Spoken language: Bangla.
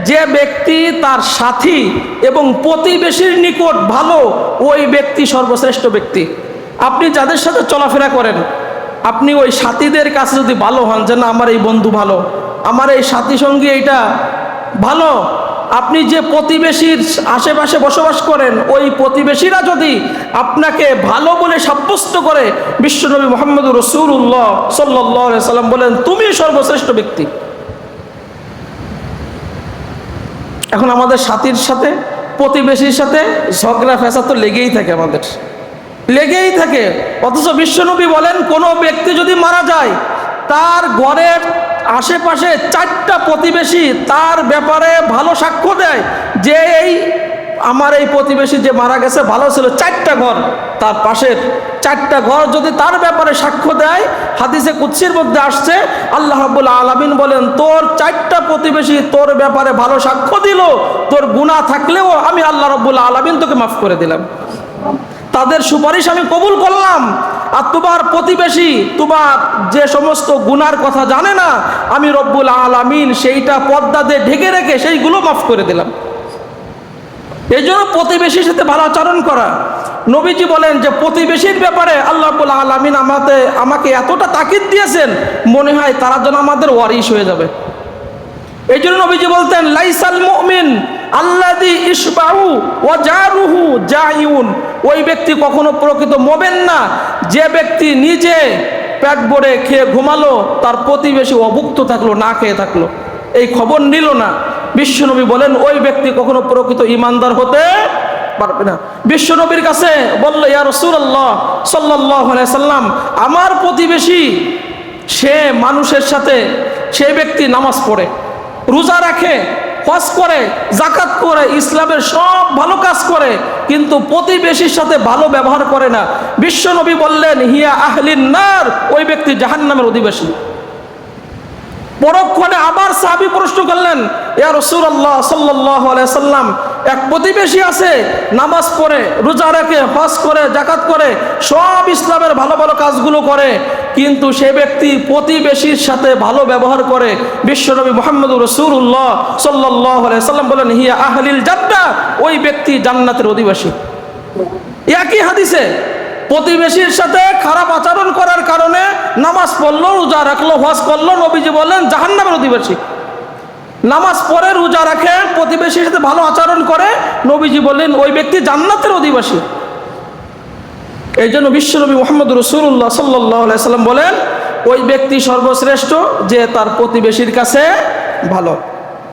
যে ব্যক্তি তার সাথী এবং প্রতিবেশীর নিকট ভালো, ওই ব্যক্তি সর্বশ্রেষ্ঠ ব্যক্তি। আপনি যাদের সাথে চলাফেরা করেন, আপনি ওই সাথীদের কাছে যদি ভালো হন, যে না আমার এই বন্ধু ভালো, আমার এই সাথী সঙ্গী এইটা ভালো, আপনি যে প্রতিবেশীর আশেপাশে বসবাস করেন, ওই প্রতিবেশীরা যদি আপনাকে ভালো বলে সাব্যস্ত করে, বিশ্বনবী মুহাম্মদ রাসূলুল্লাহ সাল্লাল্লাহু আলাইহি সাল্লাম বলেন তুমি সর্বশ্রেষ্ঠ ব্যক্তি। এখন আমাদের সাথীর সাথে প্রতিবেশীর সাথে ঝগড়া ফেসাদ তো লেগেই থাকে, আমাদের লেগেই থাকে। অথচ বিশ্বনবী বলেন কোনো ব্যক্তি যদি মারা যায়, তার ঘরের আশেপাশে 4টা প্রতিবেশী তার ব্যাপারে ভালো সাক্ষ্য দেয় যে এই আমার এই প্রতিবেশী যে মারা গেছে ভালো ছিল। 4টা ঘর, তার পাশের 4টা ঘর যদি তার ব্যাপারে সাক্ষ্য দেয়, হাদিসে কুদসির মধ্যে আসছে আল্লাহ রাব্বুল আলামিন বলেন তোর 4টা প্রতিবেশী তোর ব্যাপারে ভালো সাক্ষ্য দিল, তোর গুনাহ থাকলেও আমি আল্লাহ রাব্বুল আলামিন তোকে মাফ করে দিলাম, তাদের সুপারিশ আমি কবুল করলাম। আর তোমার প্রতিবেশী তোমার যে সমস্ত গুনার কথা জানে না, আমি রব্বুল আলামিন সেইটা পর্দা দিয়ে ঢেকে রেখে সেইগুলো মাফ করে দিলাম। এই জন্য প্রতিবেশীর সাথে ভালো আচরণ করা। নবীজি বলেন যে প্রতিবেশীর ব্যাপারে আল্লাহ রাব্বুল আলামিন আমাকে এতটা তাকিদ দিয়েছেন, মনে হয় তারা যেন আমাদের ওয়ারিশ হয়ে যাবে। এই জন্য নবীজি বলতেন লাইসাল মুমিন আল্লাযী ইশবাউ ওয়া জারুহু জাইউন, ওই ব্যক্তি কখনো প্রকৃত মুমিন না যে ব্যক্তি নিজে পেট ভরে খেয়ে ঘুমালো, তার প্রতিবেশী অভুক্ত থাকলো, না খেয়ে থাকলো, এই খবর নিল না। বিশ্বনবী বলেন ওই ব্যক্তি কখনো প্রকৃত ঈমানদার হতে পারবে না। বিশ্বনবীর কাছে বলল ইয়া রাসূলুল্লাহ সাল্লাল্লাহু আলাইহি সাল্লাম, আমার প্রতিবেশী সে মানুষের সাথে, সেই ব্যক্তি নামাজ পড়ে, রোজা রাখে, হজ করে, যাকাত করে, ইসলামের সব ভালো কাজ করে, কিন্তু প্রতিবেশীর সাথে ভালো ব্যবহার করে না। বিশ্বনবী বললেন হিয়া আহলিন নার, ওই ব্যক্তি জাহান্নামের অধিবাসী। পরক্ষণে আবার সাহাবী প্রশ্ন করলেন ইয়া রাসূলুল্লাহ সাল্লাল্লাহু আলাইহি সাল্লাম, এক প্রতিবেশী আছে, নামাজ পড়ে, রোজা রাখে, হজ করে, যাকাত করে, সব ইসলামের ভালো ভালো কাজগুলো করে, কিন্তু সে ব্যক্তি প্রতিবেশীর সাথে ভালো ব্যবহার করে। বিশ্বনবী মুহাম্মদ রাসূলুল্লাহ সাল্লাল্লাহু আলাইহি সাল্লাম বলেন হিয়া আহলিল জান্নাহ, ওই ব্যক্তি জান্নাতের অধিবাসী। একই হাদিসে প্রতিবেশীর সাথে খারাপ আচরণ করার কারণে নামাজ পড়লো, রোজা রাখলো, হজ করলো, নবীজি বলেন জাহান্নামের অধিবাসী। নামাজ পড়ে, রোজা রাখে, প্রতিবেশীর সাথে ভালো আচরণ করে, নবীজি বললেন ওই ব্যক্তি জান্নাতের অধিবাসী। এই জন্য বিশ্বনবী মুহাম্মদ রাসূলুল্লাহ সাল্লাল্লাহু আলাইহি সাল্লাম বলেন ওই ব্যক্তি সর্বশ্রেষ্ঠ যে তার প্রতিবেশীর কাছে ভালো।